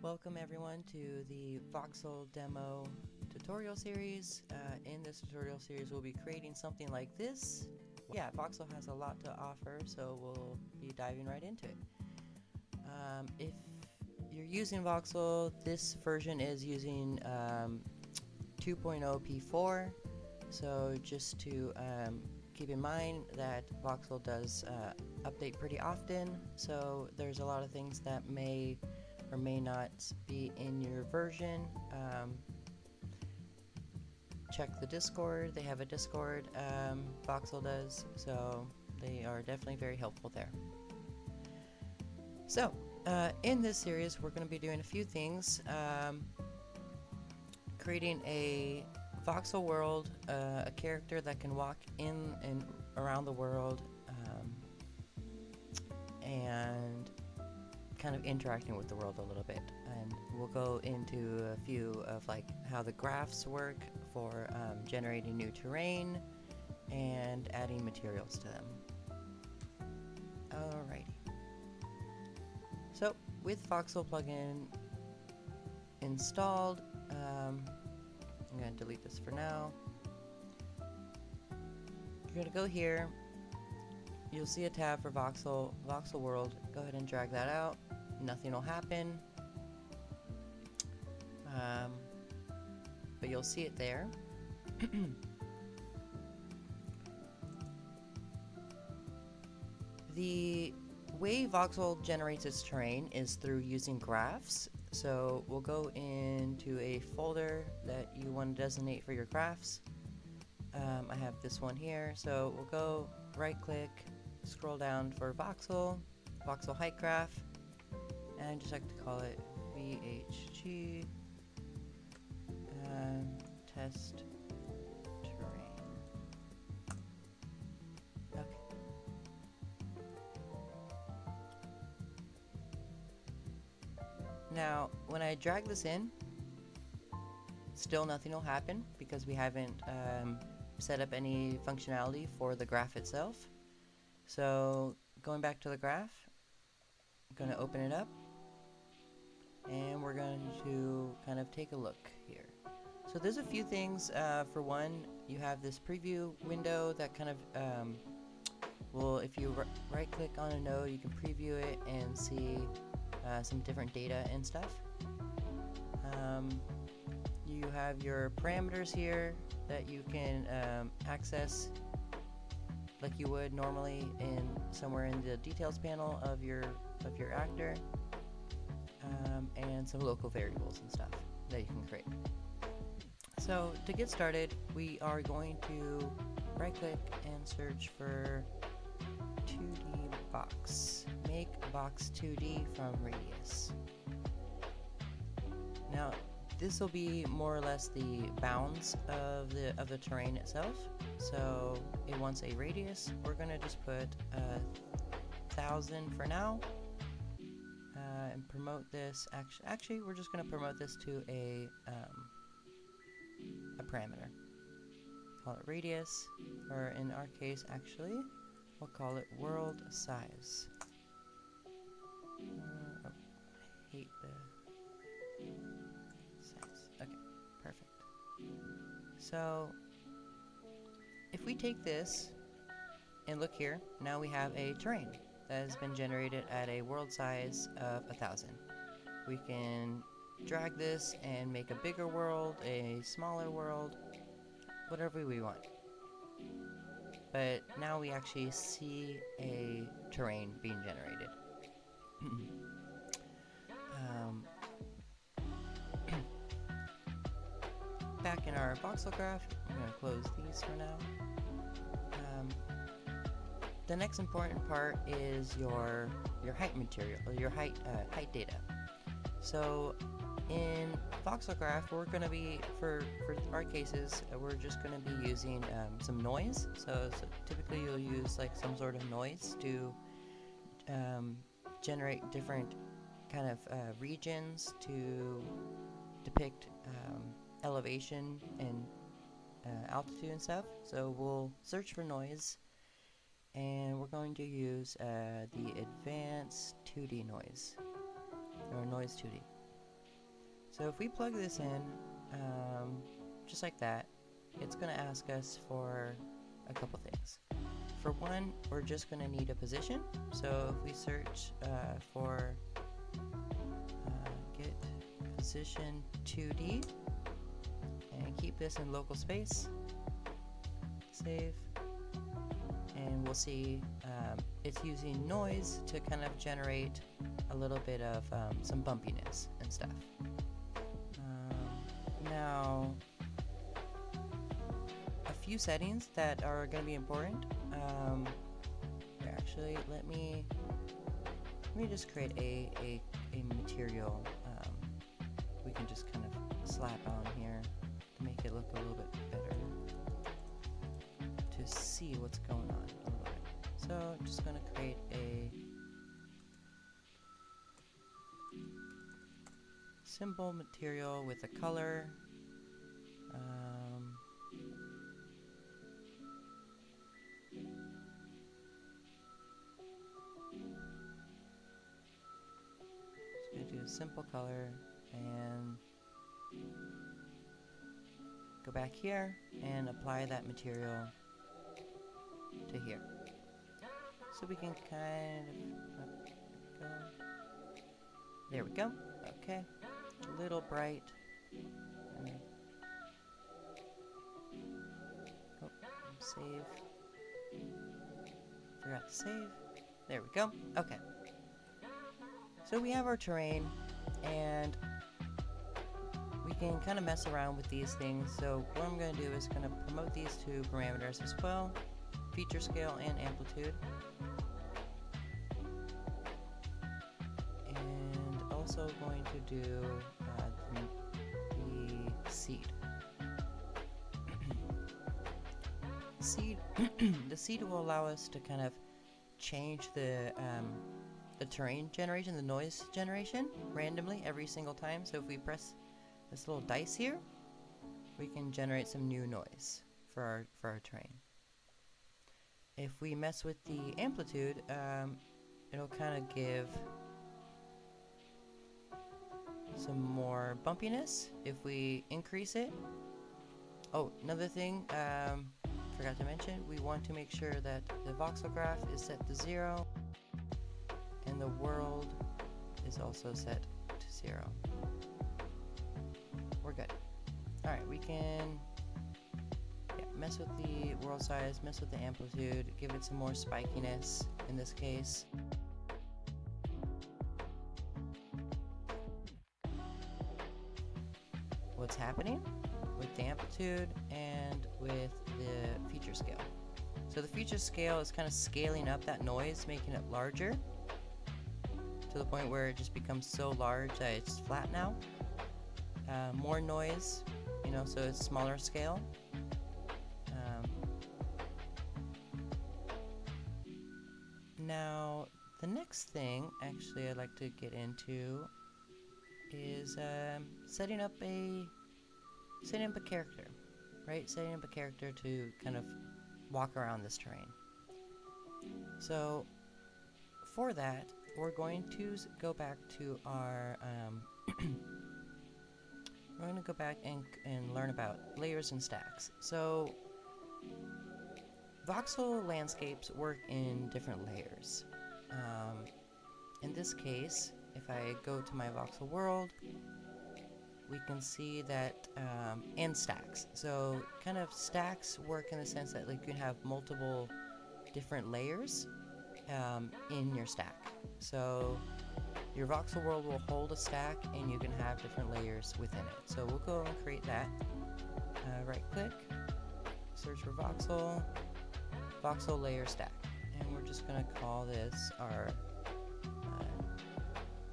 Welcome everyone to the Voxel demo tutorial series. In this tutorial series we'll be creating something like this. Yeah, Voxel has a lot to offer, so we'll be diving right into it. If you're using Voxel, this version is using 2.0 P4, so just to keep in mind that Voxel does update pretty often, so there's a lot of things that may or may not be in your version. Check the Discord. They have a Discord, Voxel does, so they are definitely very helpful there. So in this series we're going to be doing a few things. Creating a Voxel World, a character that can walk in and around the world, and kind of interacting with the world a little bit, and we'll go into a few of like how the graphs work for generating new terrain and adding materials to them. Alrighty. So with Voxel plugin installed, I'm going to delete this for now. You're going to go here. You'll see a tab for Voxel World. Go ahead and drag that out. Nothing will happen, but you'll see it there. The way Voxel generates its terrain is through using graphs. So we'll go into a folder that you want to designate for your graphs. I have this one here, so we'll go right click, scroll down for Voxel height graph, and I just like to call it VHG test terrain. Okay. Now, when I drag this in, still nothing will happen because we haven't set up any functionality for the graph itself. So, going back to the graph, I'm going to open it up, and we're going to kind of take a look here. So there's a few things. For one, you have this preview window that kind of will, if you right click on a node, you can preview it and see some different data and stuff. You have your parameters here that you can access like you would normally in somewhere in the details panel of your actor, and some local variables and stuff that you can create. So to get started, we are going to right click and search for 2D box. Make box 2D from radius. Now this will be more or less the bounds of the terrain itself. So it wants a radius. We're gonna just put 1,000 for now, and promote this. Actually, we're just gonna promote this to a parameter. Call it radius, or in our case, actually, we'll call it world size. Oh, I hate the size. Okay, perfect. So if we take this and look here, now we have a terrain that has been generated at a world size of 1,000. We can drag this and make a bigger world, a smaller world, whatever we want. But now we actually see a terrain being generated. Back in our voxel graph, I'm going to close these for now. The next important part is your height material, or your height data. So in voxel graph, we're going to be, for our cases, we're just going to be using some noise. So typically you'll use like some sort of noise to generate different kind of regions to depict elevation and altitude and stuff. So we'll search for noise, and we're going to use the advanced 2D noise, or noise 2D. So if we plug this in, just like that, it's going to ask us for a couple things. For one, we're just going to need a position. So if we search for get position 2D and keep this in local space, save, and we'll see it's using noise to kind of generate a little bit of some bumpiness and stuff. Now, a few settings that are going to be important. Actually, let me just create a material we can just kind of slap on here to make it look a little bit better to see what's going on a little bit. So I'm just going to create a simple material with a color. Just going to do a simple color and go back here and apply that material to here. So we can kind of go. There we go. Okay. A little bright. Oh, save. Forgot to save. There we go. Okay. So we have our terrain, and we can kind of mess around with these things. So what I'm going to do is going to promote these two parameters as well, feature scale and amplitude. And also going to do the seed. The seed will allow us to kind of change the terrain generation, the noise generation, randomly every single time. So if we press this little dice here, we can generate some new noise for our terrain. If we mess with the amplitude, it'll kind of give some more bumpiness if we increase it. Oh, another thing, forgot to mention, we want to make sure that the voxel graph is set to 0 and the world is also set to 0. We're good. Alright, we can mess with the world size, mess with the amplitude, give it some more spikiness in this case. What's happening with the amplitude and with the feature scale. So the feature scale is kind of scaling up that noise, making it larger to the point where it just becomes so large that it's flat now. More noise, so it's smaller scale. Now, the next thing actually I'd like to get into is setting up a character, right? Setting up a character to kind of walk around this terrain. So for that, we're going to go back to our we're going to go back and learn about layers and stacks. So voxel landscapes work in different layers. In this case, if I go to my Voxel World, we can see that, and stacks. So kind of stacks work in the sense that like you can have multiple different layers in your stack. So your Voxel World will hold a stack and you can have different layers within it. So we'll go and create that. Right click, search for Voxel layer stack. And we're just going to call this our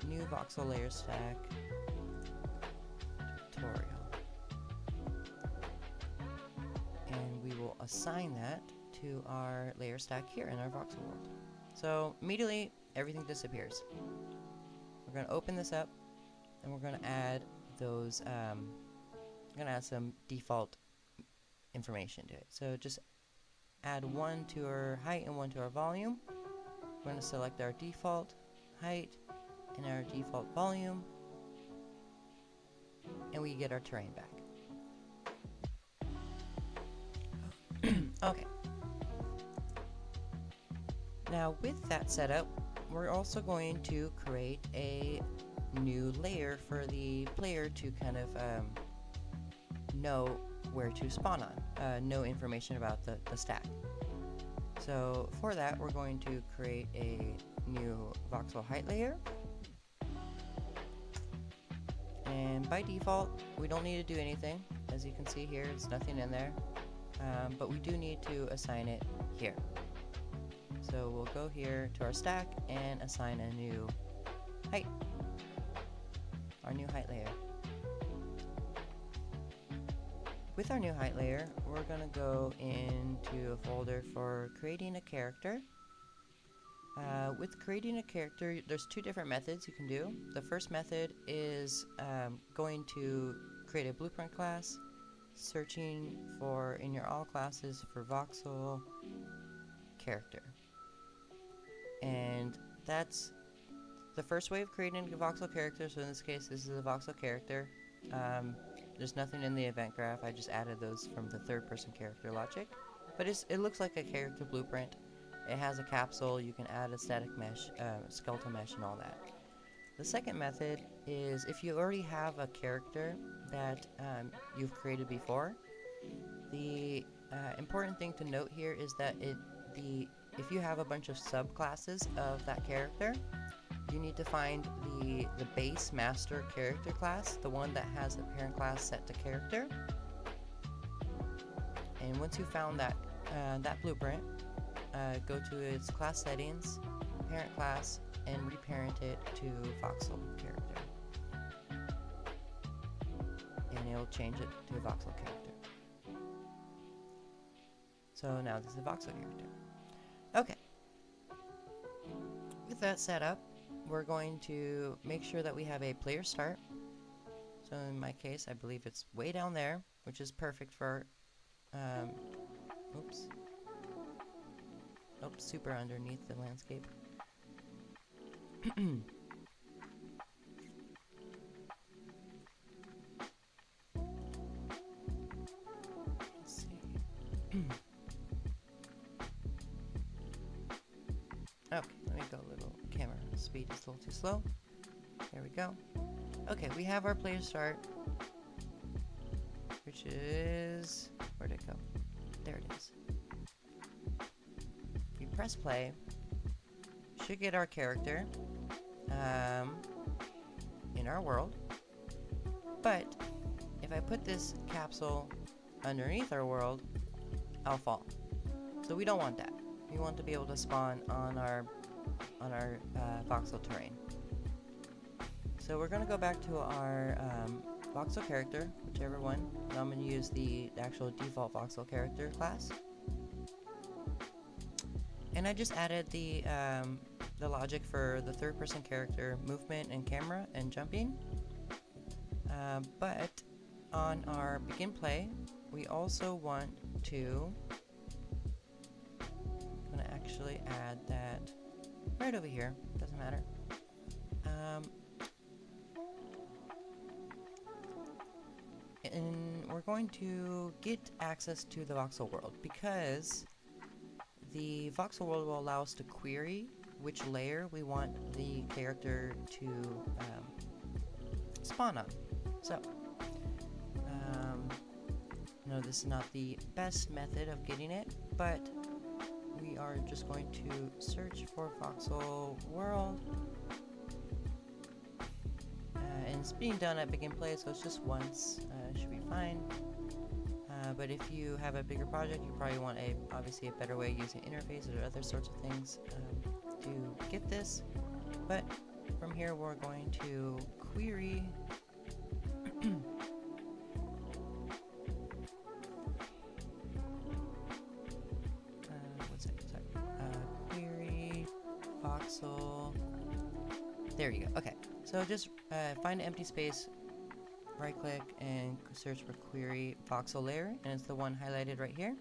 new Voxel layer stack tutorial. And we will assign that to our layer stack here in our Voxel World. So immediately everything disappears. We're going to open this up and we're going to add those, I'm going to add some default information to it. So just add 1 to our height and 1 to our volume. We're going to select our default height and our default volume. we get our terrain back. Okay. Now with that setup, we're also going to create a new layer for the player to kind of know where to spawn on, know information about the stack. So for that, we're going to create a new voxel height layer. And by default, we don't need to do anything. As you can see here, there's nothing in there. But we do need to assign it here. So we'll go here to our stack and assign a new height. Our new height layer. With our new height layer, we're going to go into a folder for creating a character. With creating a character, there's two different methods you can do. The first method is going to create a blueprint class, searching for in your all classes for Voxel Character. And that's the first way of creating a voxel character. So in this case, this is a voxel character. There's nothing in the event graph. I just added those from the third-person character logic. But it looks like a character blueprint. It has a capsule. You can add a static mesh, skeletal mesh, and all that. The second method is if you already have a character that you've created before. The important thing to note here is that if you have a bunch of subclasses of that character, you need to find the base master character class, the one that has the parent class set to character. And once you found that blueprint, go to its class settings, parent class, and reparent it to Voxel Character. And it'll change it to a Voxel Character. So now this is a Voxel Character. Okay. With that set up, we're going to make sure that we have a player start. So in my case, I believe it's way down there, which is perfect for, oops, super underneath the landscape. Let's see. Okay, let me go a little. Camera speed is a little too slow. There we go. Okay, we have our player start, which is, where'd it go? There it is. If you press play, we should get our character in our world. But if I put this capsule underneath our world, I'll fall. So we don't want that. We want to be able to spawn on our voxel terrain. So we're going to go back to our voxel character, whichever one. And I'm going to use the actual default voxel character class. And I just added the logic for the third-person character movement and camera and jumping. But on our begin play, we also want to actually add that right over here. Doesn't matter. And we're going to get access to the Voxel World because the Voxel World will allow us to query which layer we want the character to spawn on. So, no, this is not the best method of getting it, but we are just going to search for Voxel World. And it's being done at begin play, so it's just once. Should be fine. But if you have a bigger project, you probably want obviously a better way using interfaces or other sorts of things to get this. But from here, we're going to query query Voxel. There you go. Okay, so just find an empty space, right click, and search for query voxel layer, and it's the one highlighted right here.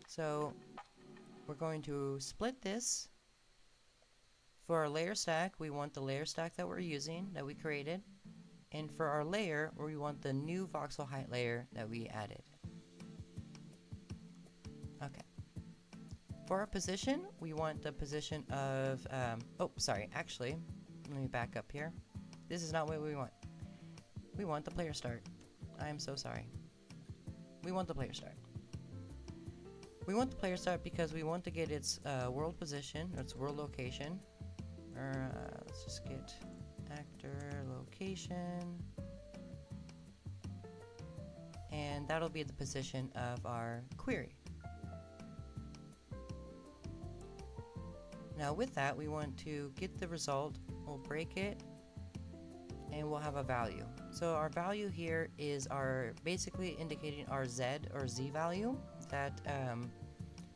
So we're going to split this For our layer stack, we want the layer stack that we're using, that we created. And for our layer, we want the new voxel height layer that we added. Okay. For our position, we want the position of, oh, sorry, actually, let me back up here. This is not what we want. We want the player start. I am so sorry. We want the player start. We want the player start because we want to get its world position, its world location. Let's just get actor location. And that'll be the position of our query. Now with that, we want to get the result, we'll break it, and we'll have a value. So our value here is our basically indicating our Z or Z value, that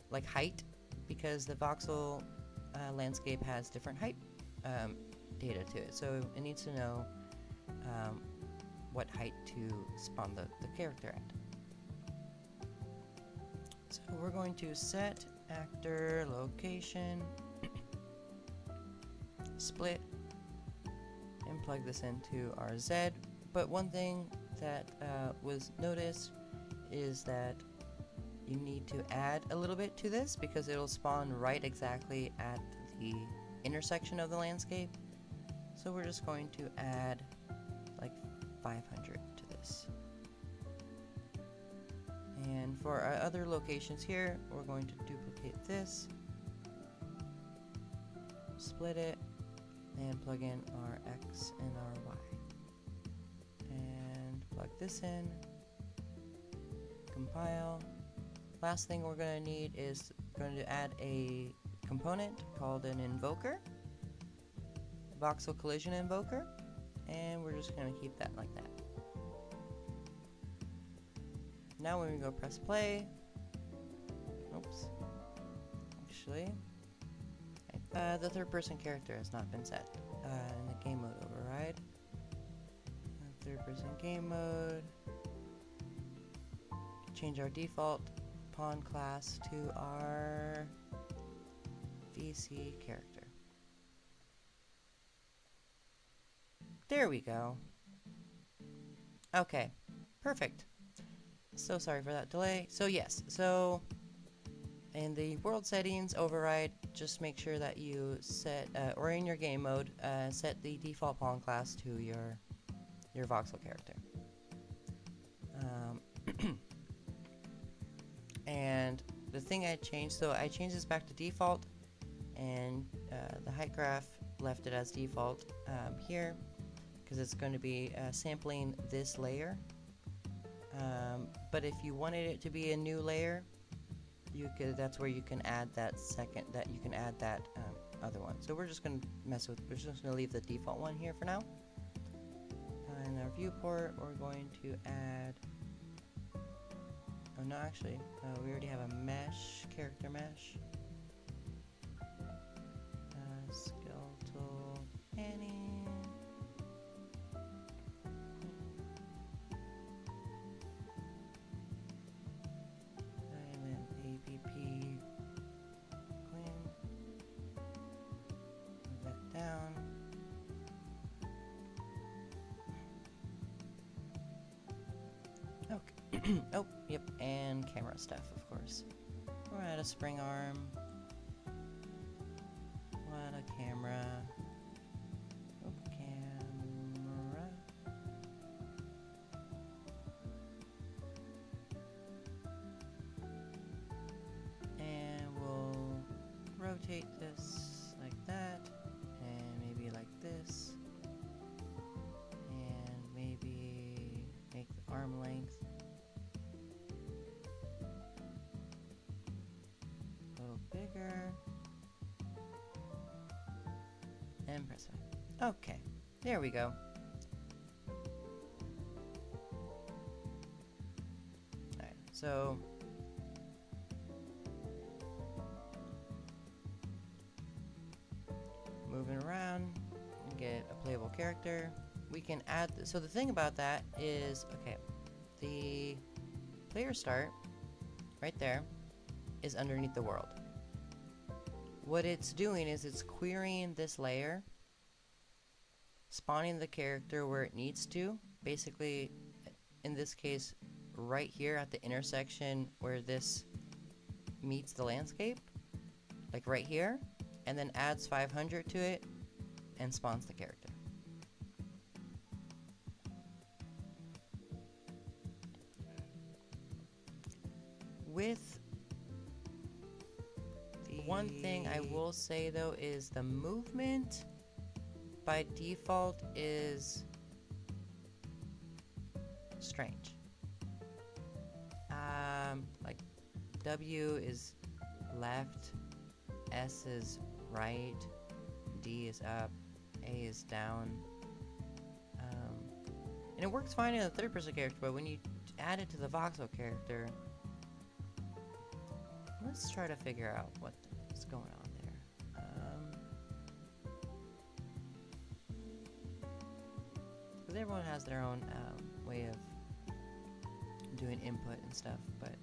like height, because the voxel landscape has different height data to it. So it needs to know what height to spawn the character at. So we're going to set actor location, split, and plug this into our Z. But one thing that was noticed is that you need to add a little bit to this because it'll spawn right exactly at the intersection of the landscape. So we're just going to add like 500 to this. And for our other locations here, we're going to duplicate this, split it, and plug in our X and our Y. And plug this in, compile. Last thing we're going to need is going to add a component called an invoker, voxel collision invoker, and we're just going to keep that like that. Now when we go press play, oops, actually, the third person character has not been set in the game mode override. Third person game mode, change our default pawn class to our VC character. There we go. Okay, perfect. So sorry for that delay. So yes, so in the world settings override, just make sure that you set, or in your game mode, set the default pawn class to your voxel character. And the thing I changed, so I changed this back to default, and the height graph left it as default here, because it's going to be sampling this layer. But if you wanted it to be a new layer, you could. That's where you can add that other one. So we're just going to we're just going to leave the default one here for now. In our viewport, we're going to add. Oh no, actually, we already have a mesh, character mesh. Skeletal panning. And then APP clean. Move that down. Okay. Oh, yep, and camera stuff, of course. We're at a spring arm. What a camera. Oh, camera. And we'll rotate this like that, and maybe like this, and maybe make the arm length a little bigger, and press it. Okay, there we go. Alright, so moving around, get a playable character. We can add, so the thing about that is, okay, the player start right there is underneath the world. what it's doing is it's querying this layer, spawning the character where it needs to, basically in this case right here at the intersection where this meets the landscape, like right here, and then adds 500 to it and spawns the character. With the one thing I will say though is the movement by default is strange. Like W is left, S is right, D is up, A is down. And it works fine in the third person character, but when you add it to the voxel character, let's try to figure out what's going on there. Because everyone has their own way of doing input and stuff, but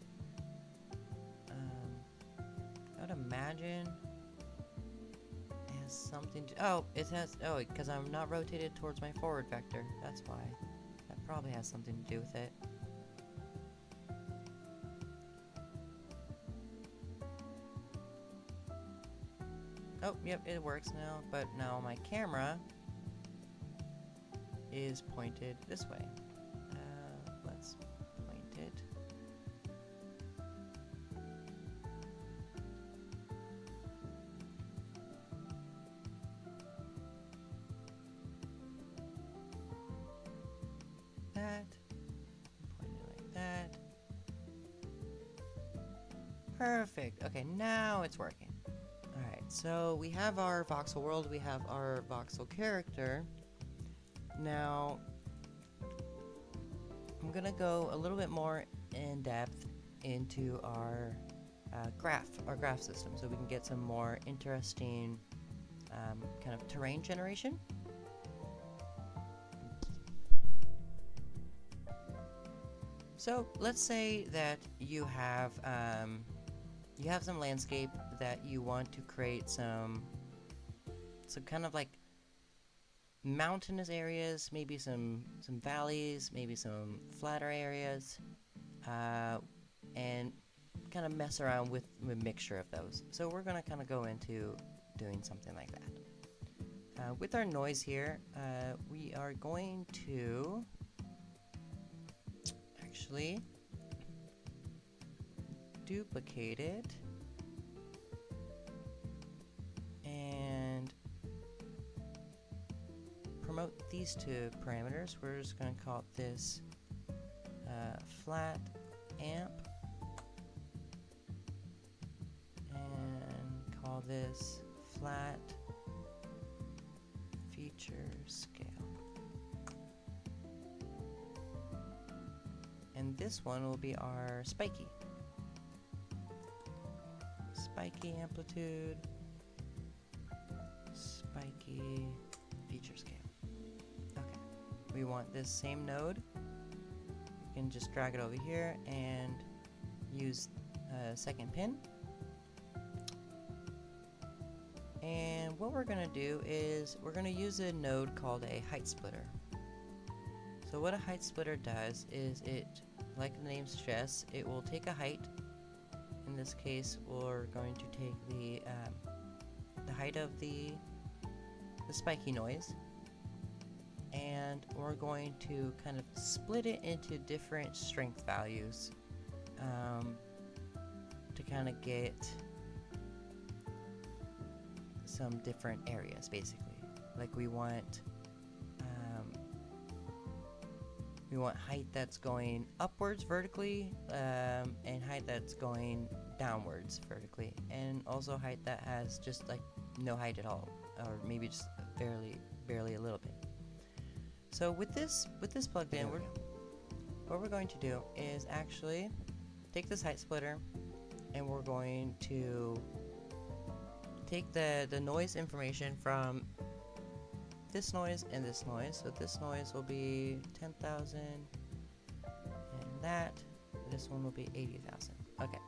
I would imagine it has something to, because I'm not rotated towards my forward vector. That's why. That probably has something to do with it. Oh, yep, it works now, but now my camera is pointed this way. Let's point it. That. Point it like that. Perfect. Okay, now it's working. Alright, so we have our Voxel World, we have our Voxel Character. Now, I'm gonna go a little bit more in depth into our graph system, so we can get some more interesting kind of terrain generation. So let's say that you have some landscape that you want to create some kind of like mountainous areas, maybe some valleys, maybe some flatter areas, and kind of mess around with a mixture of those. So we're going to kind of go into doing something like that. With our noise here, we are going to actually duplicate it and promote these two parameters. We're just going to call this flat amp and call this flat feature scale. And this one will be our spiky amplitude, spiky feature scale. Okay, we want this same node. You can just drag it over here and use a second pin. And what we're going to do is we're going to use a node called a height splitter. So what a height splitter does is it, like the name suggests, it will take a height. In this case, we're going to take the height of the spiky noise, and we're going to kind of split it into different strength values to kind of get some different areas, basically. Like we want height that's going upwards vertically, and height that's going downwards vertically, and also height that has just like no height at all, or maybe just barely a little bit. So with this plugged in, what we're going to do is actually take this height splitter, and we're going to take the noise information from this noise and this noise. So this noise will be 10,000, and this one will be 80,000. Okay.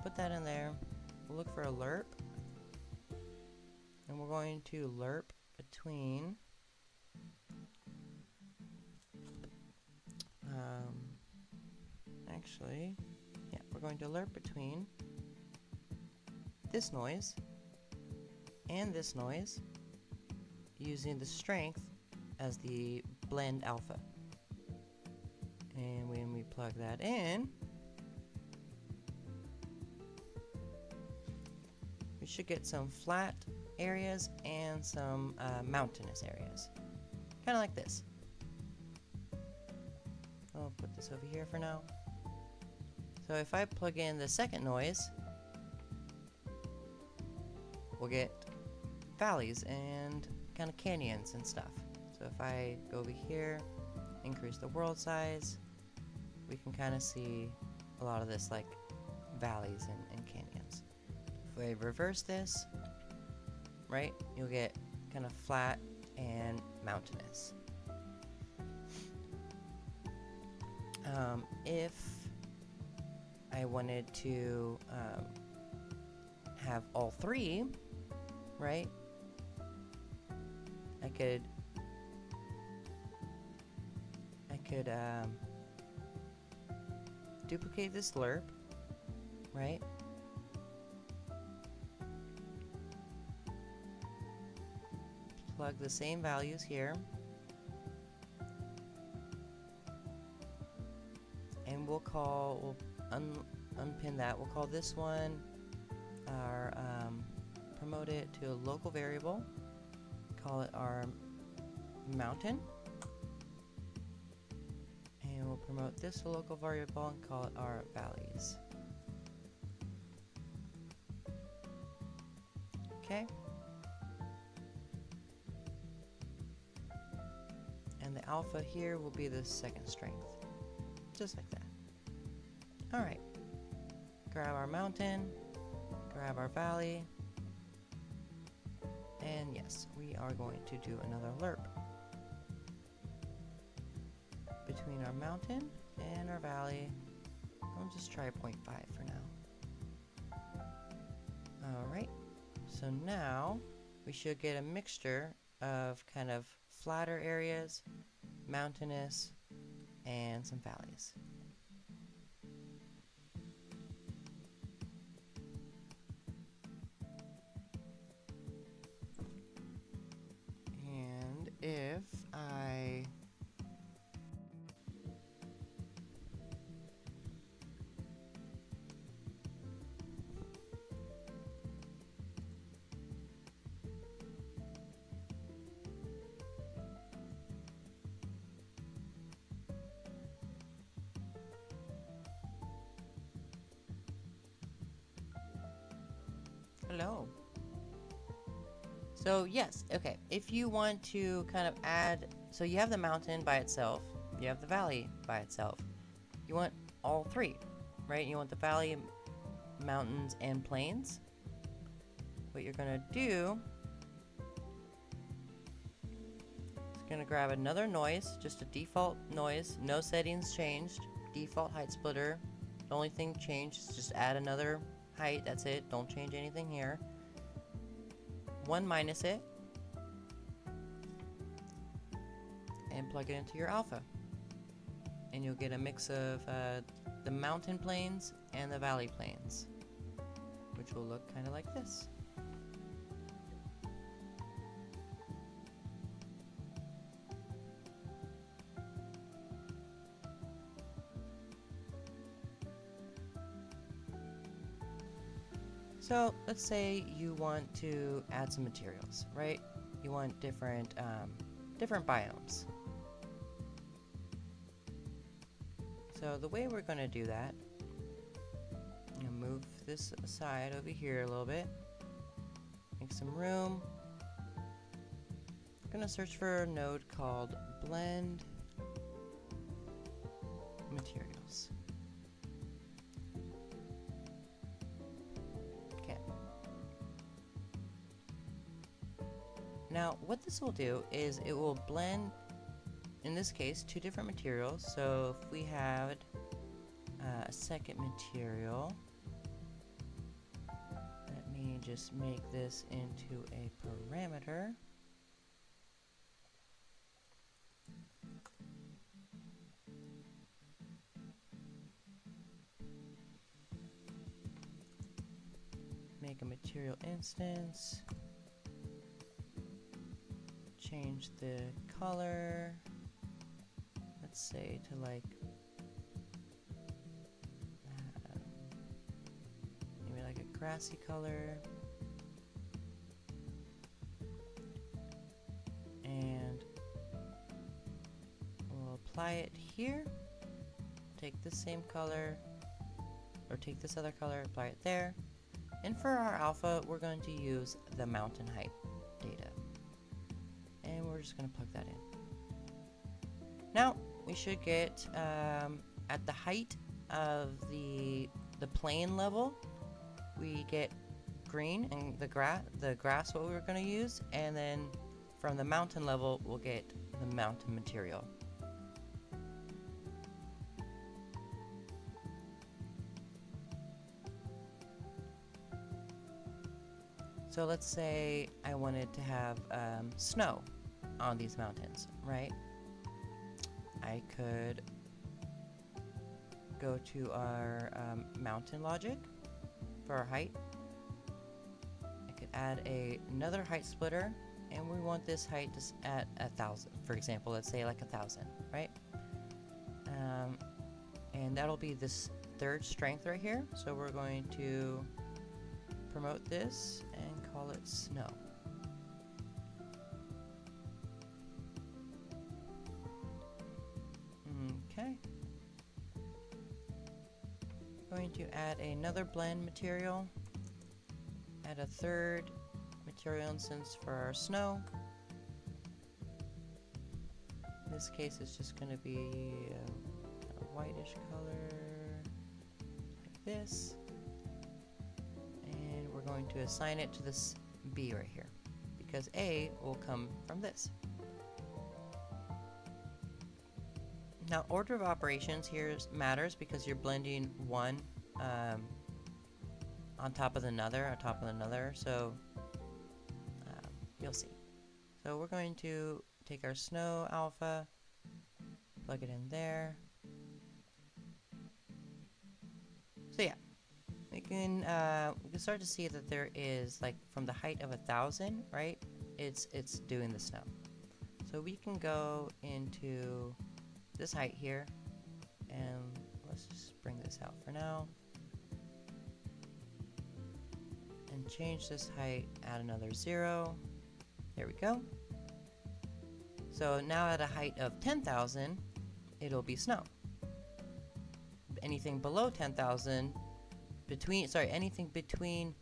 Put that in there, we'll look for a lerp, and we're going to lerp between actually, yeah, we're going to lerp between this noise and this noise using the strength as the blend alpha. And when we plug that in, we should get some flat areas and some mountainous areas. Kind of like this. I'll put this over here for now. So if I plug in the second noise, we'll get valleys and kind of canyons and stuff. So if I go over here, increase the world size, we can kind of see a lot of this like valleys and canyons. If I reverse this, right, you'll get kind of flat and mountainous. If I wanted to have all three, right, I could duplicate this lerp, right, plug the same values here, and we'll unpin that. We'll call this one our promote it to a local variable, call it our mountain, and we'll promote this to a local variable and call it our valleys. Okay, and the alpha here will be the second strength, just like that. Alright, grab our mountain, grab our valley, and yes, we are going to do another lerp between our mountain and our valley. I'll just try 0.5 for now. Alright, so now we should get a mixture of kind of flatter areas, mountainous, and some valleys. And if I hello. So yes, okay, if you want to kind of add, so you have the mountain by itself, you have the valley by itself, you want all three, right? You want the valley, mountains, and plains. What you're gonna do is gonna grab another noise, just a default noise, no settings changed, default height splitter. The only thing changed is just add another height, that's it, don't change anything here. 1 minus it, and plug it into your alpha, and you'll get a mix of the mountain plains and the valley plains, which will look kind of like this. So let's say you want to add some materials, right? You want different biomes. So the way we're going to do that, I'm going to move this aside over here a little bit, make some room. I'm going to search for a node called Blend Materials. Now, what this will do is it will blend, in this case, two different materials. So if we had a second material, just make this into a parameter. Make a material instance. Change the color. Let's say to like maybe like a grassy color. And we'll apply it here. Take the same color, or take this other color, apply it there. And for our alpha, we're going to use the mountain height data. And we're just going to plug that in. Now, we should get, at the height of the plane level, we get green, and the grass what we were going to use, and then from the mountain level, we'll get the mountain material. So let's say I wanted to have snow on these mountains, right? I could go to our mountain logic for our height. I could add another height splitter, and we want this height at 1,000. For example, let's say like 1,000, right? And that'll be this third strength right here. So we're going to promote this and call it snow. Okay. Going to add another blend material. Add a third material instance for our snow. In this case, it's just going to be a whitish color like this. And we're going to assign it to this B right here, because A will come from this. Now, order of operations here matters because you're blending one on top of another, so you'll see. So we're going to take our snow alpha, plug it in there. So yeah, we can start to see that there is, like, from the height of 1,000, right? It's doing the snow. So we can go into this height here, and let's just bring this out for now, and change this height, add another 0. There we go. So now at a height of 10,000, it'll be snow. Anything below 10,000, anything between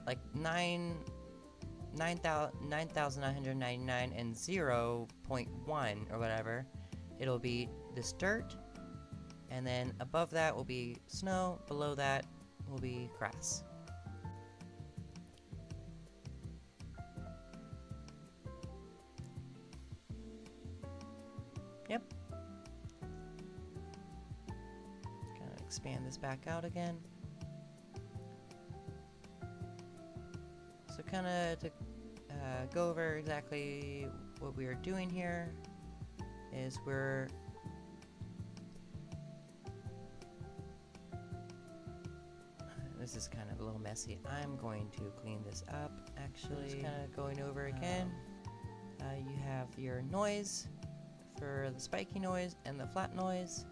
like 9,999 and 0.1 or whatever, it'll be this dirt, and then above that will be snow, below that will be grass. Yep. Gonna expand this back out again. So kind of to go over exactly what we are doing here is this is kind of a little messy. I'm going to clean this up, actually. Just kind of going over again. You have your noise for the spiky noise and the flat noise.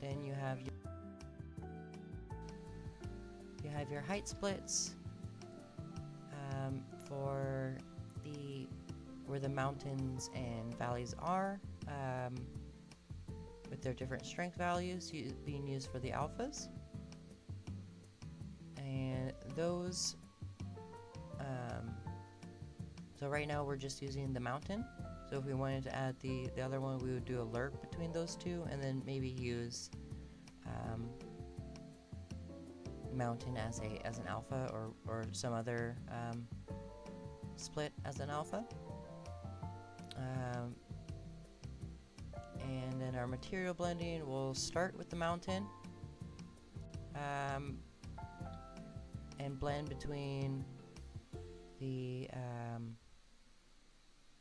Then you have your height splits for where the mountains and valleys are, with their different strength values being used for the alphas. And those, so right now we're just using the mountain. So if we wanted to add the other one, we would do a lerp between those two, and then maybe use mountain as an alpha, or some other split as an alpha. And then our material blending will start with the mountain. and blend between the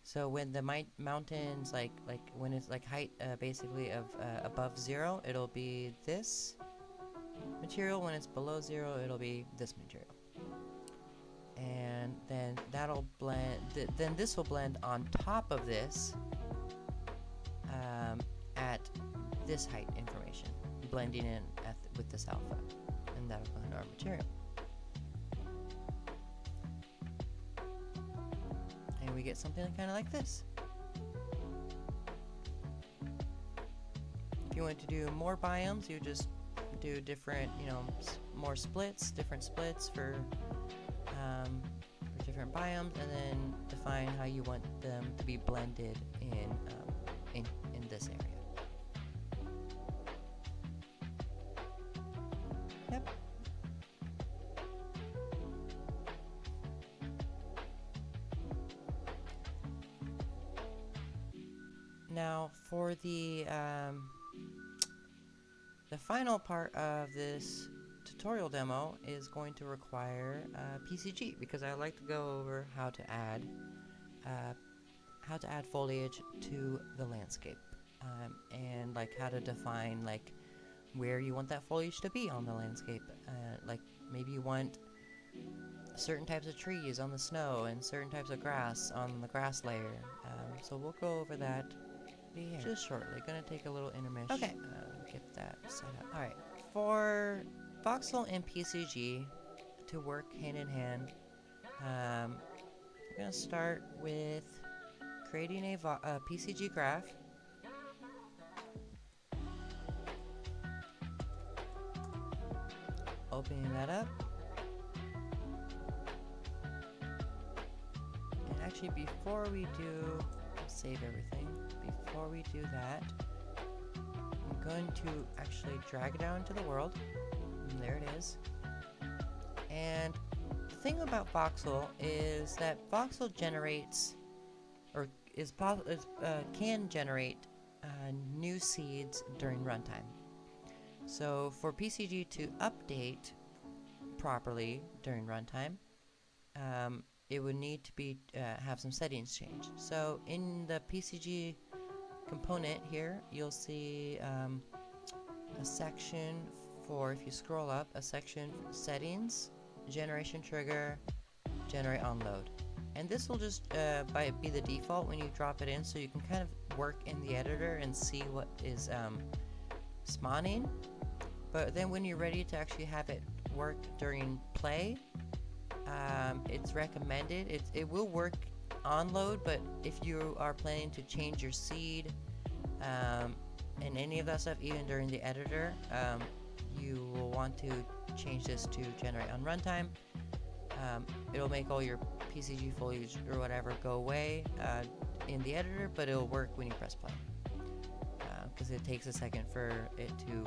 so when the mountains like when it's like height basically of above 0, it'll be this material. When it's below 0, it'll be this material. And then that'll blend, then this will blend on top of this at this height information, blending in with this alpha, and that'll blend our material. And we get something kind of like this. If you want to do more biomes, you just do different, you know, more splits, different splits for different biomes, and then define how you want them to be blended in this area. Yep. Now for the final part of this tutorial demo is going to require PCG, because I like to go over how to add foliage to the landscape, and like how to define like where you want that foliage to be on the landscape. Like maybe you want certain types of trees on the snow and certain types of grass on the grass layer. So we'll go over that just shortly. Gonna take a little intermission. Okay. Get that set up. Alright, for Voxel and PCG to work hand in hand, I'm going to start with creating a PCG graph. Opening that up. And actually, before we do, save everything. Before we do that, I'm going to actually drag it down into the world. And there it is. And the thing about Voxel is that Voxel generates, or can generate new seeds during runtime. So for PCG to update properly during runtime, it would need to be have some settings changed. So in the PCG component here, you'll see a section for, if you scroll up, a section for settings, generation trigger, generate on load. And this will just be the default when you drop it in, so you can kind of work in the editor and see what is spawning. But then when you're ready to actually have it work during play, it's recommended. It will work on load, but if you are planning to change your seed and any of that stuff, even during the editor, you will want to change this to generate on runtime. It'll make all your PCG foliage or whatever go away in the editor, but it'll work when you press play, because it takes a second for it to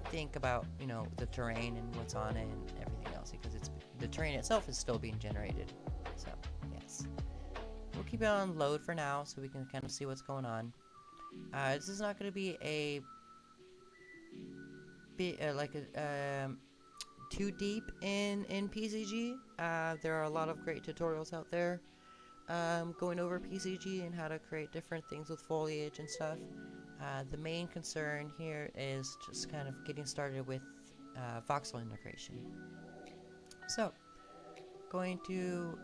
think about, you know, the terrain and what's on it and everything else, because the terrain itself is still being generated. So yes, we'll keep it on load for now so we can kind of see what's going on. This is not going to be too deep in PCG. There are a lot of great tutorials out there going over PCG and how to create different things with foliage and stuff. The main concern here is just kind of getting started with voxel integration. So, going to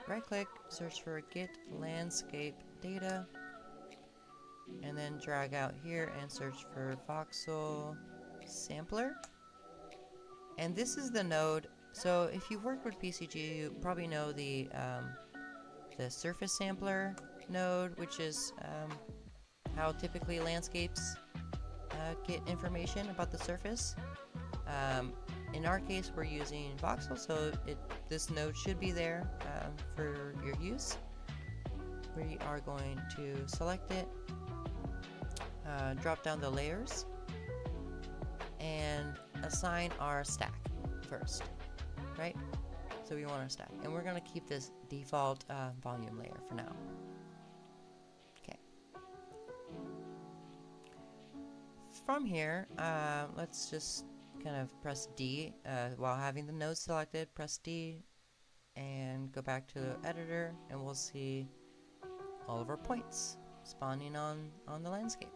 right click, search for get landscape data, and then drag out here and search for voxel sampler. And this is the node. So if you've worked with PCG, you probably know the surface sampler node, which is how typically landscapes get information about the surface. In our case, we're using Voxel, so this node should be there for your use. We are going to select it, drop down the layers, and assign our stack first, right? So we want our stack, and we're going to keep this default volume layer for now. Okay. From here, let's just kind of press D while having the node selected. Press D and go back to the editor, and we'll see all of our points spawning on the landscape.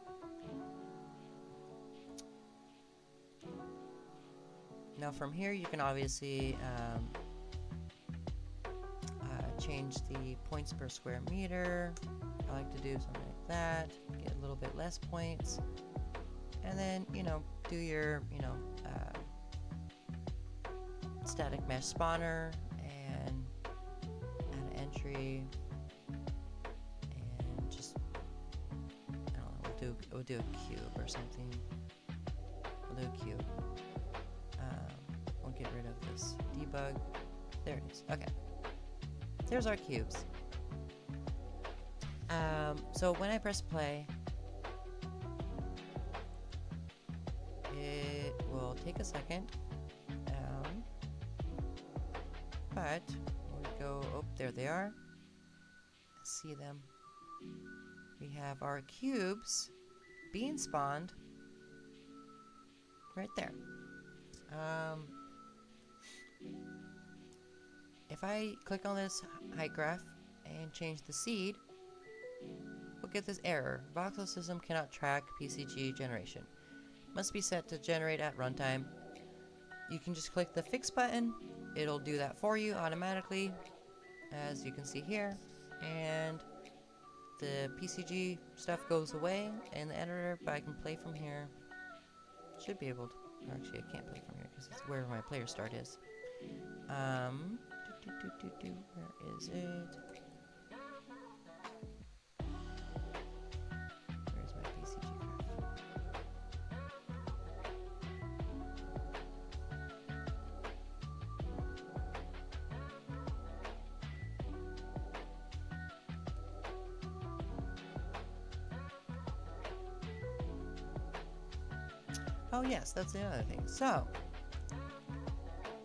Now from here you can obviously change the points per square meter. I like to do something like that, get a little bit less points, and then, you know, do your, you know, static mesh spawner and add an entry, and just, I don't know, we'll do a cube or something. We'll do a cube. We'll get rid of this debug. There it is. Okay. There's our cubes. So when I press play, it will take a second. But we go, oh, there they are. See them. We have our cubes being spawned right there. If I click on this height graph and change the seed, we'll get this error. Voxel system cannot track PCG generation. Must be set to generate at runtime. You can just click the fix button. It'll do that for you automatically, as you can see here. And the PCG stuff goes away in the editor, but I can play from here. Should be able to. Actually, I can't play from here because it's where my player start is. Where is it? Where's my PCG graph? Oh yes, that's the other thing. So,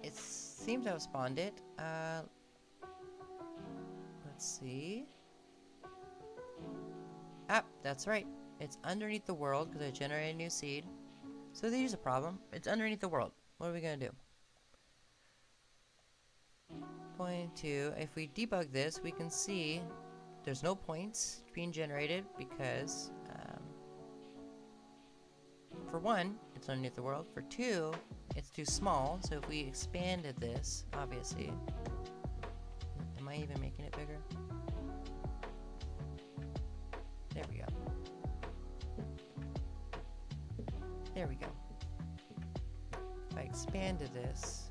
it seems to have spawned it. Let's see. Ah, that's right. It's underneath the world because I generated a new seed. So there's a problem. It's underneath the world. What are we going to do? If we debug this, we can see there's no points being generated because, for one, it's underneath the world. For two, it's too small. So if we expanded this, obviously, am I even making it bigger? There we go. There we go. If I expanded this,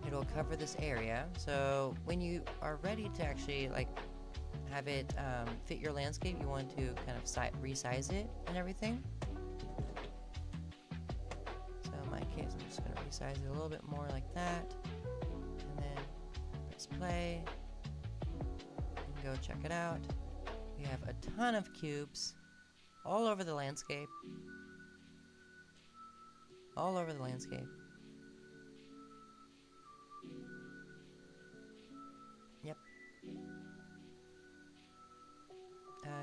it'll cover this area. So when you are ready to actually like have it fit your landscape, you want to kind of resize it and everything. So in my case, I'm just going to resize it a little bit more like that, and then press play and go check it out. We have a ton of cubes all over the landscape. All over the landscape. Yep.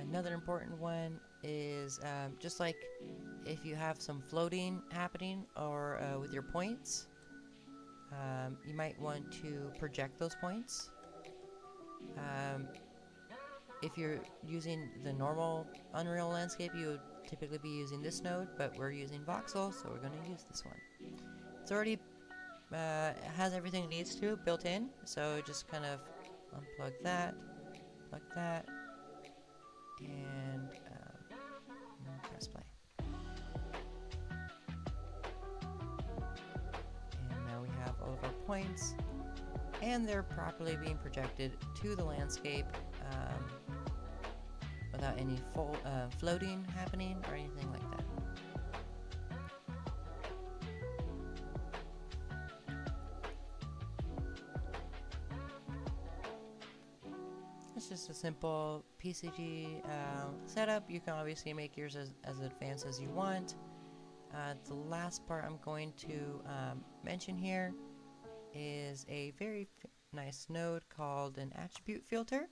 Another important one is just like if you have some floating happening or with your points, you might want to project those points. If you're using the normal Unreal landscape, you would typically be using this node, but we're using Voxel, so we're going to use this one. It's already has everything it needs to built in, so just kind of unplug that, plug that, and press play. And now we have all of our points, and they're properly being projected to the landscape without any floating happening or anything like that. It's just a simple PCG setup. You can obviously make yours as advanced as you want. The last part I'm going to mention here is a very nice node called an attribute filter.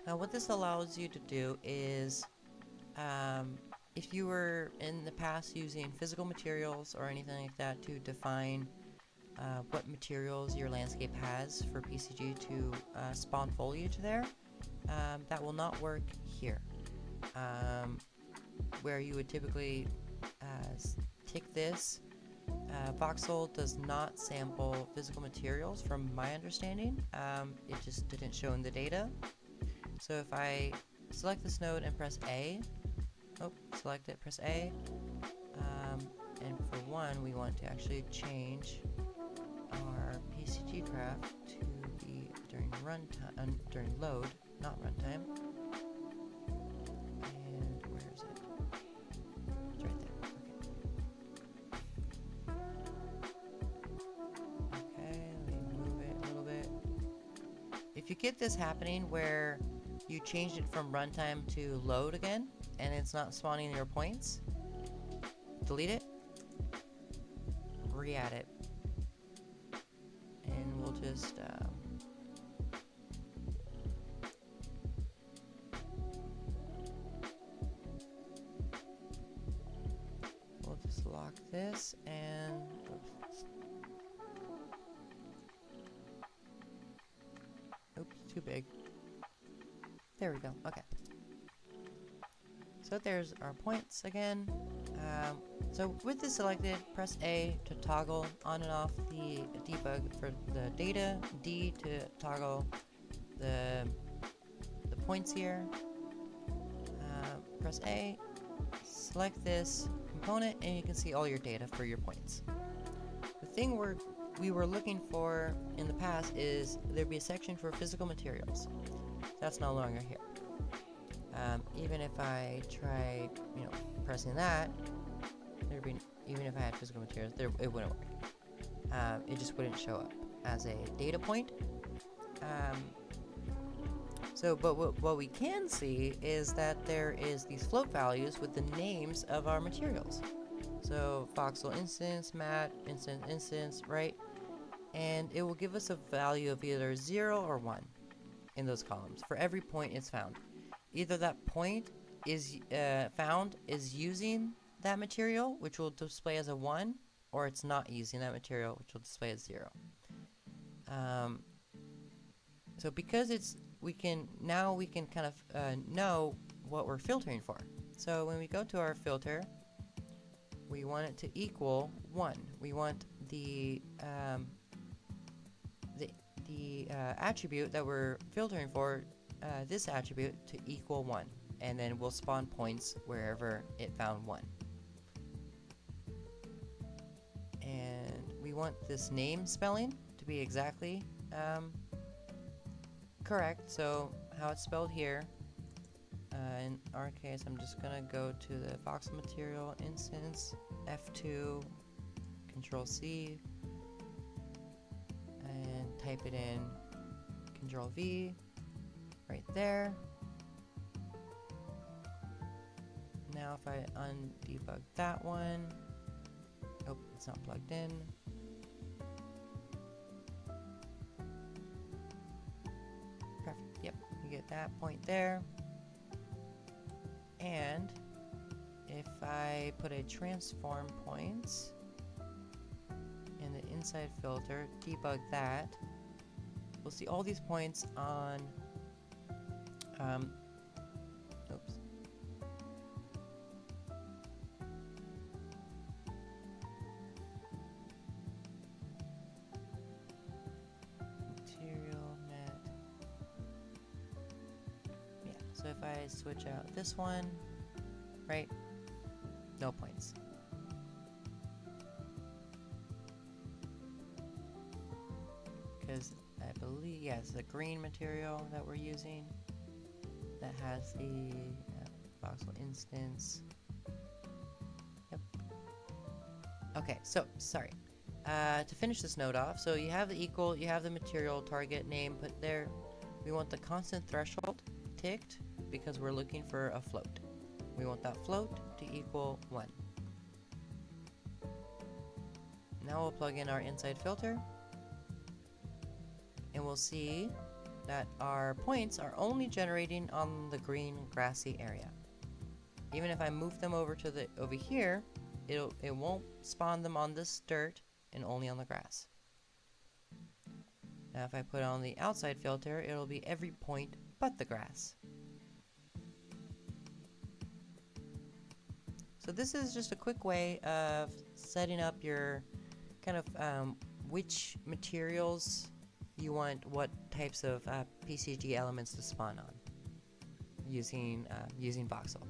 Now what this allows you to do is, if you were in the past using physical materials or anything like that to define what materials your landscape has for PCG to spawn foliage there, that will not work here. Where you would typically tick this, Voxel does not sample physical materials from my understanding. It just didn't show in the data. So if I select this node and press A, select it, press A, and for one we want to actually change our PCG graph to be during runtime, during load, not runtime. And where is it? It's right there. Okay, let me move it a little bit. If you get this happening where you changed it from runtime to load again, and it's not spawning your points, delete it, re-add it, and we'll just lock this and oops, too big. There we go. Okay. So there's our points again. So with this selected, press A to toggle on and off the debug for the data, D to toggle the points here. Press A, select this component, and you can see all your data for your points. The thing we were looking for in the past is there'd be a section for physical materials. That's no longer here. Even if I tried, pressing that, there'd be, even if I had physical materials, it wouldn't work. It just wouldn't show up as a data point. But what we can see is that there is these float values with the names of our materials. So Voxel instance, mat, instance, right? And it will give us a value of either 0 or 1 in those columns for every point it's found. Either that point is found is using that material, which will display as a 1, or it's not using that material, which will display as 0. So because we can kind of know what we're filtering for. So when we go to our filter, we want it to equal 1. We want the attribute that we're filtering for, this attribute, to equal 1, and then we'll spawn points wherever it found 1. And we want this name spelling to be exactly correct, so how it's spelled here. In our case, I'm just gonna go to the Voxel material instance, F2, Control C, and type it in, Control V, right there. Now if I undebug that one, oh, it's not plugged in. Perfect, yep, you get that point there. And if I put a transform points in the inside filter, debug that, we'll see all these points on oops. Material mat. Yeah, so if I switch out this one, right, no points. Because I believe, yeah, it's the green material that we're using that has the Voxel instance. Yep. Okay, so, sorry. To finish this node off, so you have the equal, you have the material target name put there. We want the constant threshold ticked because we're looking for a float. We want that float to equal 1. Now we'll plug in our inside filter. And we'll see that our points are only generating on the green grassy area. Even if I move them over to the over here, it won't spawn them on this dirt and only on the grass. Now if I put on the outside filter, it'll be every point but the grass. So this is just a quick way of setting up your kind of which materials you want what types of PCG elements to spawn on using Voxel.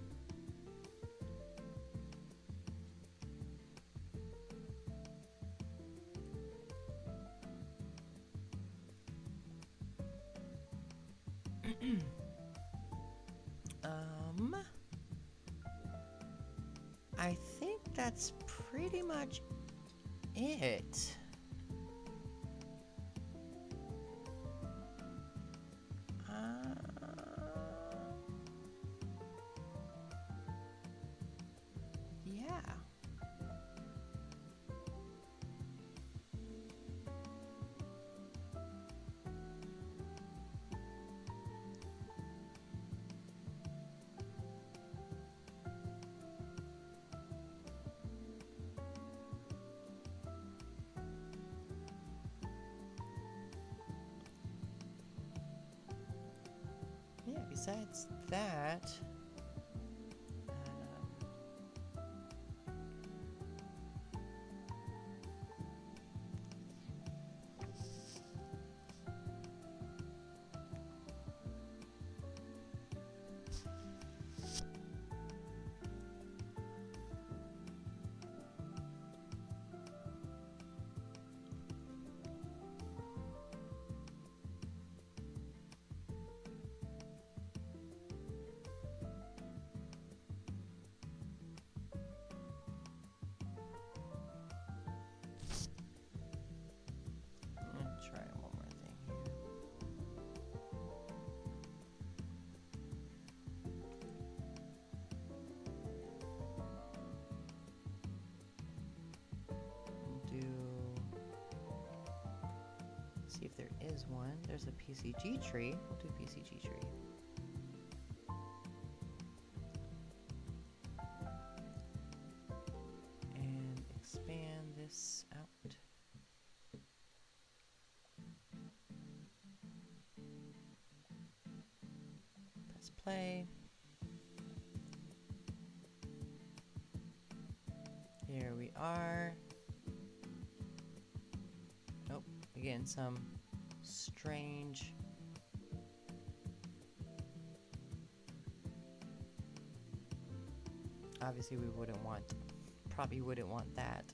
I think that's pretty much it. Yeah. Yeah, besides that, try one more thing here. See if there is one. There's a PCG tree. We'll do PCG tree. And expand this out. Press play. Here we are. Oh, again, some strange obviously we probably wouldn't want that.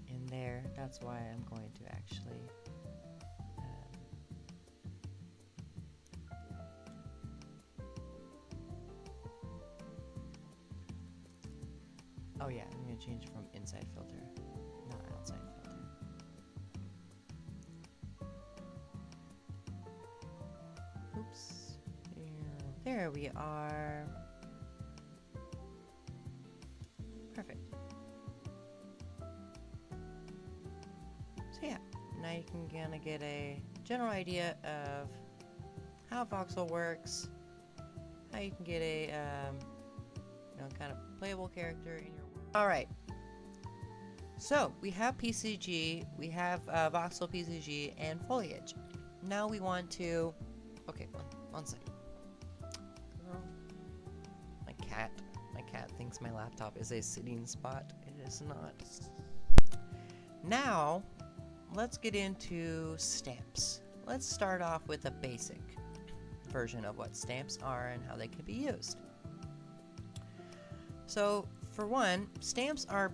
In there, that's why I'm going to actually oh yeah, I'm going to change it from inside filter, not outside filter. Oops. There we are. Perfect. So yeah, now you can kind of get a general idea of how Voxel works, how you can get a kind of playable character in your world. Alright, so we have PCG, we have Voxel PCG and foliage. Now we want to, okay, one second. Girl. My cat thinks my laptop is a sitting spot. It is not. Now, let's get into stamps. Let's start off with a basic version of what stamps are and how they can be used. So, for one, stamps are,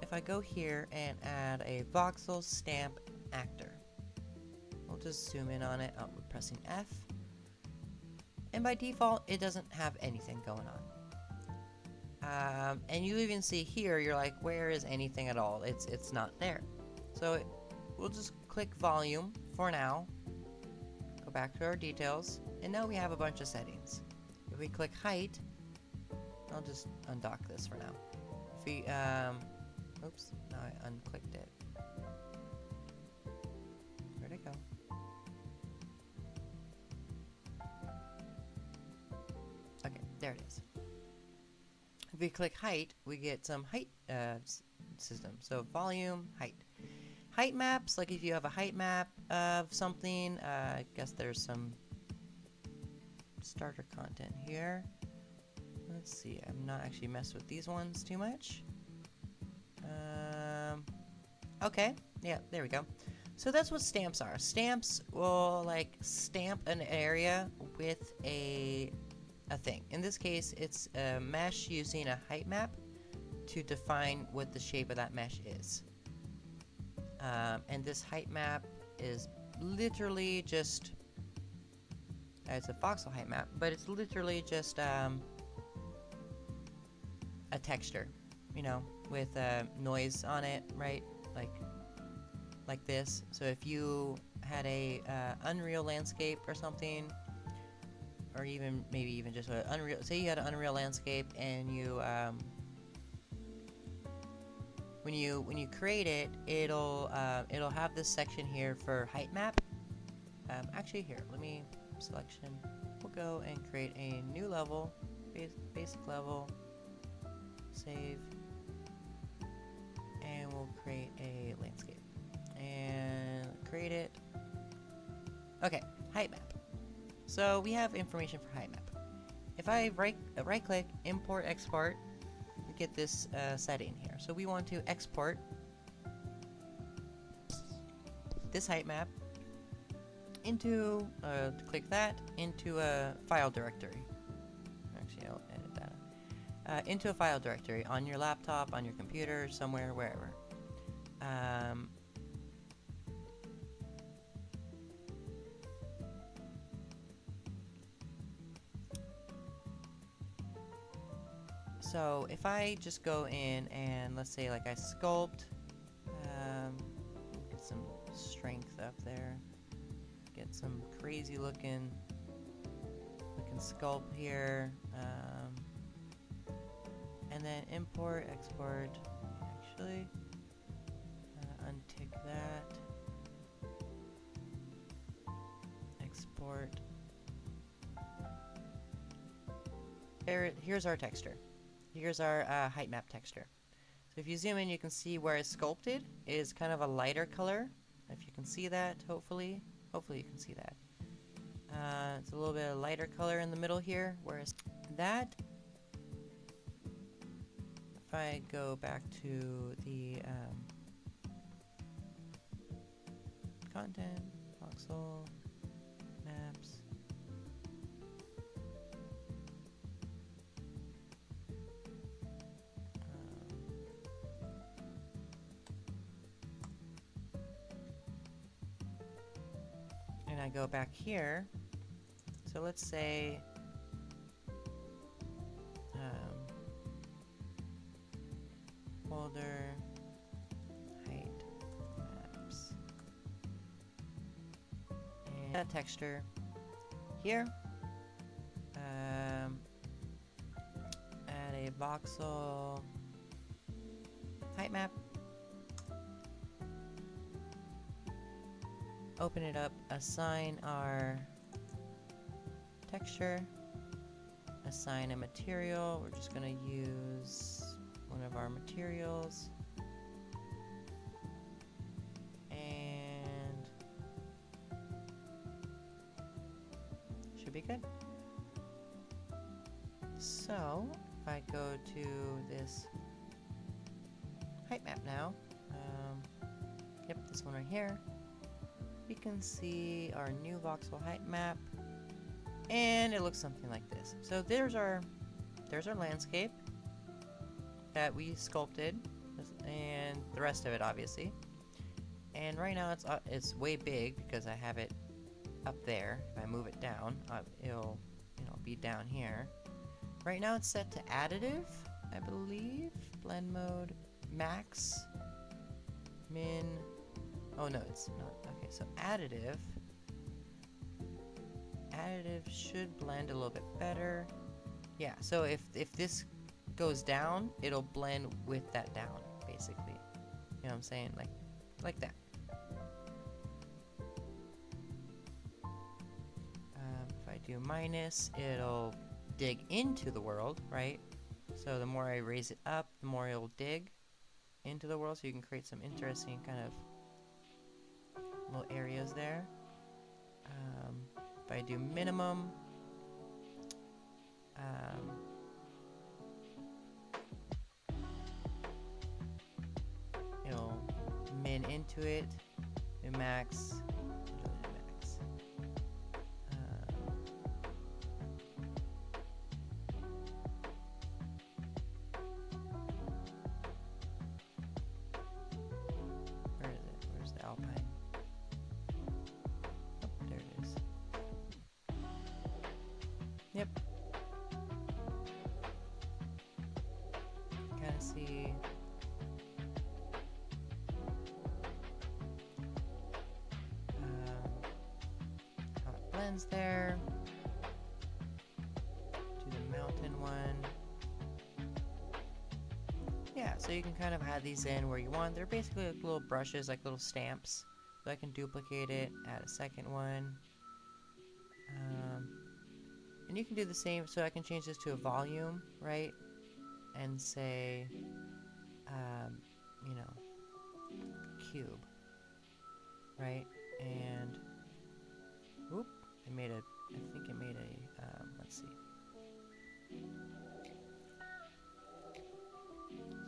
if I go here and add a Voxel Stamp Actor, we'll just zoom in on it, we're pressing F, and by default, it doesn't have anything going on. And you even see here, you're like, where is anything at all? It's not there. So we'll just click volume for now, go back to our details, and now we have a bunch of settings. If we click height, I'll just undock this for now. If we Oops, now I unclicked it. Where'd it go? Okay, there it is. If we click height, we get some height system. So volume, height. Height maps, like if you have a height map of something, I guess there's some starter content here. Let's see, I'm not actually messed with these ones too much. Okay, yeah, there we go. So that's what stamps are. Stamps will like stamp an area with a thing. In this case, it's a mesh using a height map to define what the shape of that mesh is. And this height map is literally just, it's a voxel height map, but it's literally just a texture, you know, with noise on it, right? Like this. So if you had a Unreal landscape or something, or even maybe even just a Unreal, say you had an Unreal landscape and you when you create it, it'll have this section here for height map. Actually, here, let me selection. We'll go and create a new level, basic level. Save, and we'll create a landscape and create it. Okay, height map. So we have information for height map. If I right click, import, export, we get this setting here. So we want to export this height map into click that into a file directory. Actually, I'll edit that. Into a file directory on your laptop, on your computer, somewhere, wherever. So if I just go in and let's say like I sculpt, get some strength up there, get some crazy looking sculpt here, and then import, export, actually, untick that, export, here's our texture. Here's our height map texture. So if you zoom in, you can see where it's sculpted is kind of a lighter color. If you can see that, hopefully you can see that. It's a little bit of lighter color in the middle here, whereas that, if I go back to the content, voxel, maps, and I go back here. So let's say folder height maps and that texture here. Add a voxel height map. Open it up, assign our texture, assign a material. We're just going to use one of our materials, and should be good. So if I go to this height map now, yep, this one right here, we can see our new voxel height map, and it looks something like this. So there's our landscape that we sculpted, and the rest of it obviously. And right now it's way big because I have it up there. If I move it down, it'll be down here. Right now it's set to additive, I believe. Blend mode, max, min. Oh no, it's not. Okay, so additive should blend a little bit better. Yeah, so if this goes down, it'll blend with that down, basically. You know what I'm saying? Like that. If I do minus, it'll dig into the world, right? So the more I raise it up, the more it'll dig into the world, so you can create some interesting kind of little areas there. If I do minimum, it'll min into it, do max, max. Where is it? Where's the alpine? Oh, there it is. Yep. Kind of see. How it blends there. Do the mountain one. Yeah, so you can kind of add these in where you want. They're basically like little brushes, like little stamps. So I can duplicate it, add a second one. And you can do the same, so I can change this to a volume, right? And say, you know, cube, right? And, whoop, I think it made a, let's see.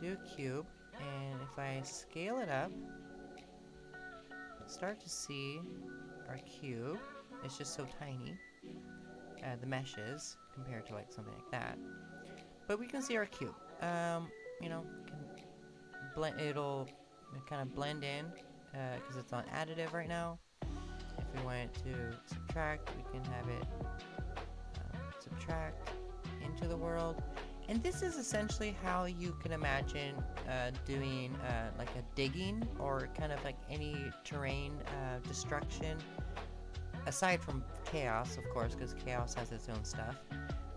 Do a cube, and if I scale it up, start to see our cube. It's just so tiny. The meshes compared to like something like that, but we can see our cube. You know, it'll kind of blend in because it's on additive right now. If we want to subtract, we can have it subtract into the world. And this is essentially how you can imagine doing like a digging or kind of like any terrain destruction. Aside from chaos, of course, because chaos has its own stuff.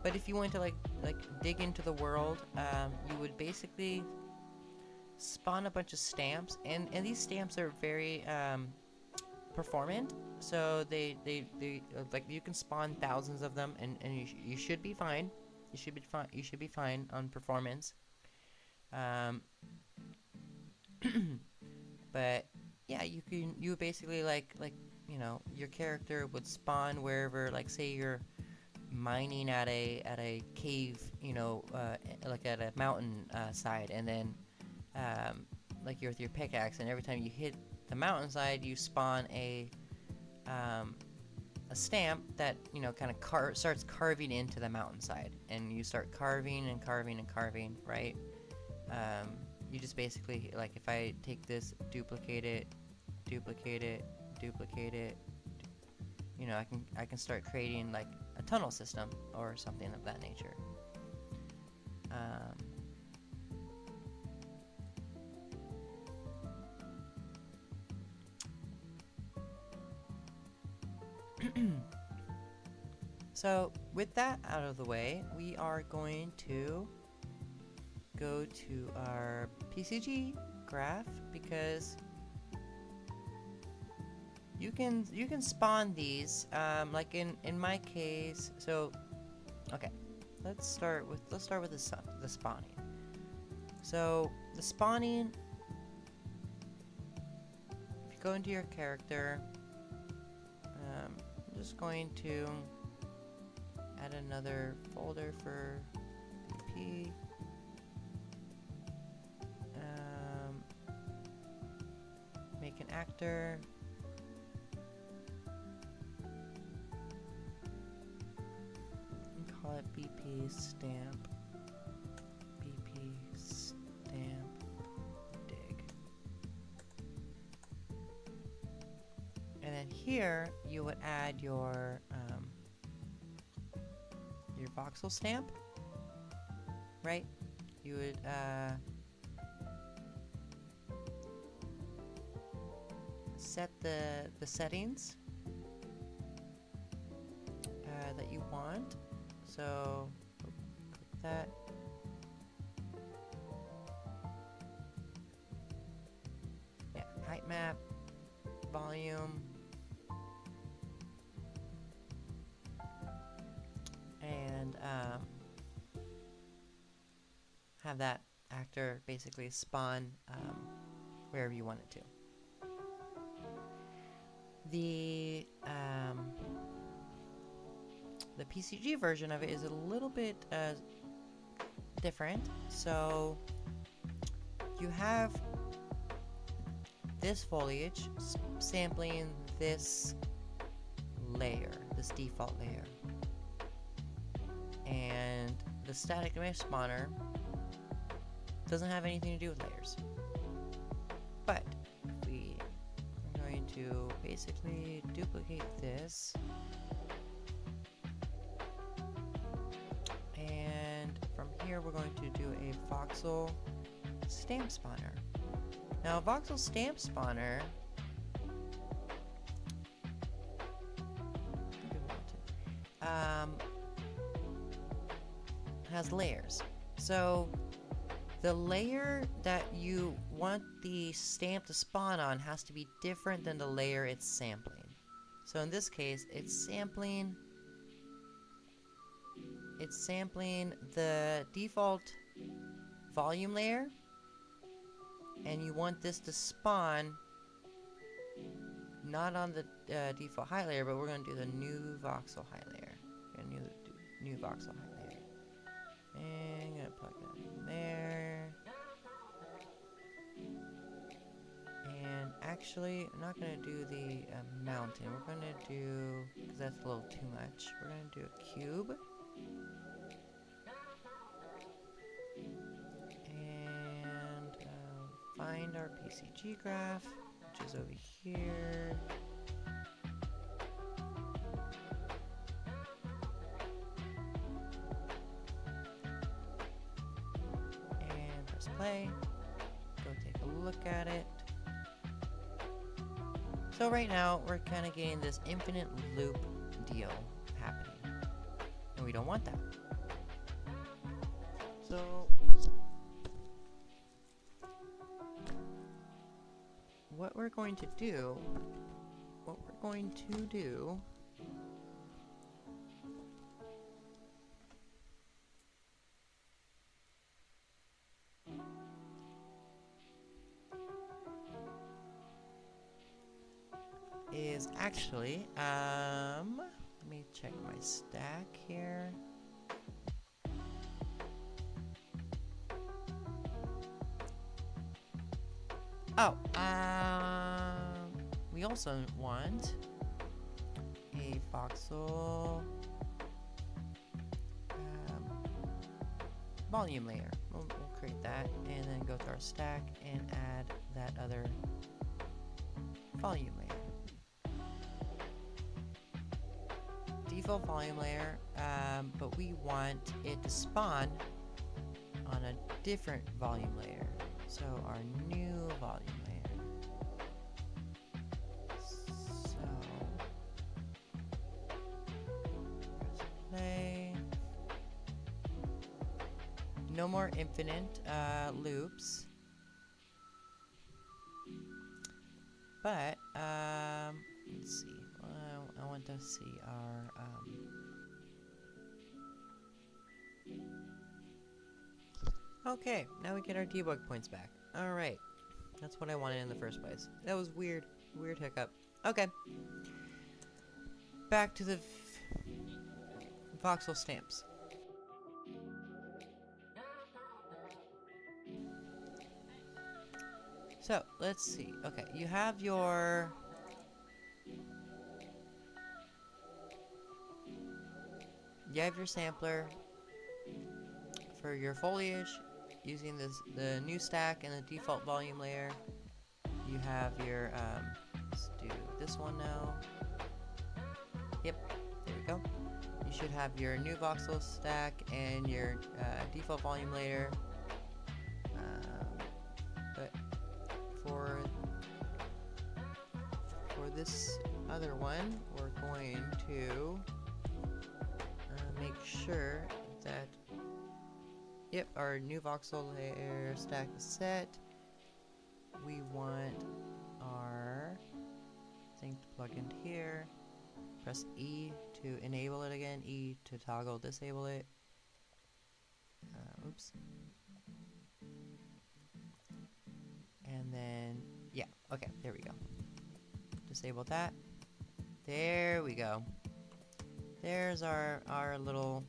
But if you want to like dig into the world, you would basically spawn a bunch of stamps, and these stamps are very performant. So they like you can spawn thousands of them, and you should be fine. You should be fine on performance. But yeah, you basically like you know, your character would spawn wherever, like say you're mining at a cave, you know, like at a mountain side, and then like you're with your pickaxe, and every time you hit the mountainside, you spawn a stamp that, you know, kind of starts carving into the mountainside, and you start carving and carving and carving, right? You just basically, like, if I take this, duplicate it, you know, I can start creating like a tunnel system or something of that nature. So with that out of the way, we are going to go to our PCG graph, because you can spawn these like in my case. So okay, let's start with the spawning. So the spawning, if you go into your character, I'm just going to add another folder for BP. Make an actor. Call it BP stamp dig. And then here you would add your voxel stamp, right? You would set the settings that you want. So click that. Heightmap, volume, and have that actor basically spawn wherever you want it to. The PCG version of it is a little bit different. So you have this foliage sampling this layer, this default layer, and the static image spawner doesn't have anything to do with layers. But we are going to basically duplicate this, and from here we're going to do a Voxel Stamp Spawner. Now, Voxel Stamp Spawner has layers. So the layer that you want the stamp to spawn on has to be different than the layer it's sampling. So in this case, it's sampling the default volume layer, and you want this to spawn not on the default height layer, but we're going to do the new voxel height layer. New voxel height layer. And I'm going to plug that in there. And actually, I'm not going to do the mountain. We're going to do, because that's a little too much, we're going to do a cube. And find our PCG graph, which is over here. And press play. Go take a look at it. So right now, we're kind of getting this infinite loop deal happening. And we don't want that. So what we're going to do is actually, let me check my stack here. Oh, we also want a voxel volume layer. We'll create that and then go to our stack and add that other volume layer. Default volume layer, but we want it to spawn on a different volume layer. So our new volume layer. So press play. No more infinite loops. But let's see. I want to see our okay, now we get our debug points back. Alright. That's what I wanted in the first place. That was weird. Weird hiccup. Okay. Back to the voxel stamps. So, let's see. Okay, you have your sampler for your foliage using the new stack and the default volume layer. You have your let's do this one now. Yep, there we go. You should have your new voxel stack and your default volume layer. But for this other one, we're going to make sure that our new voxel layer stack is set. We want our sync plugin here. Press E to enable it again, E to toggle disable it. Oops. And then, yeah, okay, there we go. Disable that. There we go. There's our little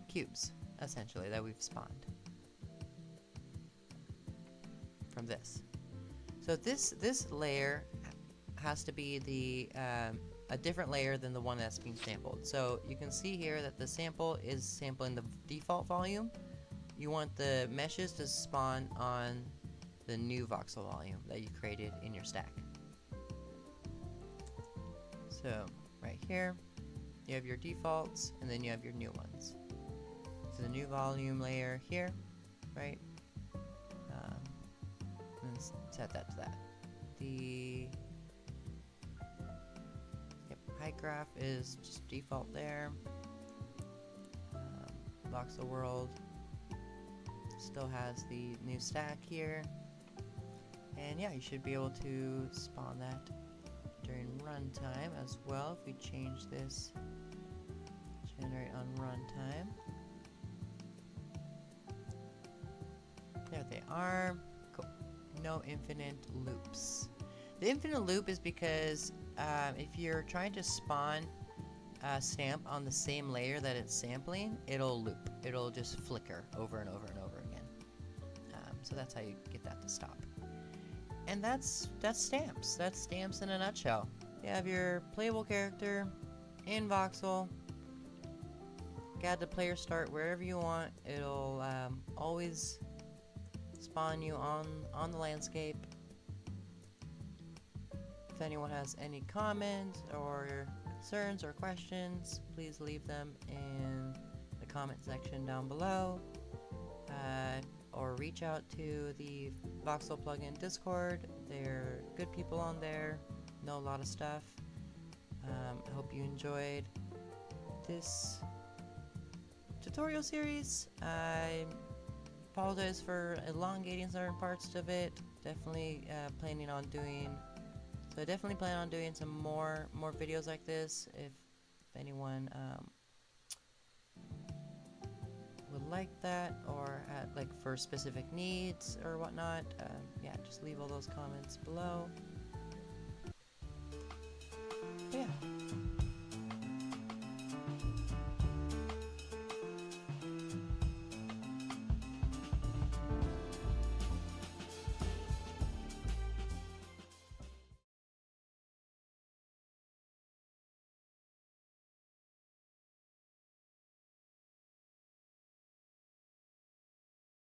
cubes, essentially, that we've spawned from this. So this layer has to be the a different layer than the one that's being sampled. So you can see here that the sample is sampling the default volume. You want the meshes to spawn on the new voxel volume that you created in your stack. So right here, you have your defaults, and then you have your new ones. So the new volume layer here, right? And set that to that. The height graph is just default there. Voxel World still has the new stack here. And yeah, you should be able to spawn that during runtime as well if we change this. Generate on runtime. There they are. Cool. No infinite loops. The infinite loop is because if you're trying to spawn a stamp on the same layer that it's sampling, it'll loop. It'll just flicker over and over and over again. So that's how you get that to stop. And that's stamps. That's stamps in a nutshell. You have your playable character in Voxel. Got the player start wherever you want. It'll always spawn you on the landscape. If anyone has any comments or concerns or questions, please leave them in the comment section down below. Or reach out to the Voxel plugin Discord. They're good people on there, know a lot of stuff. I hope you enjoyed this tutorial series. I apologize for elongating certain parts of it. Definitely planning on doing. So I definitely plan on doing some more videos like this. If anyone would like that, or like for specific needs or whatnot, yeah, just leave all those comments below. But yeah.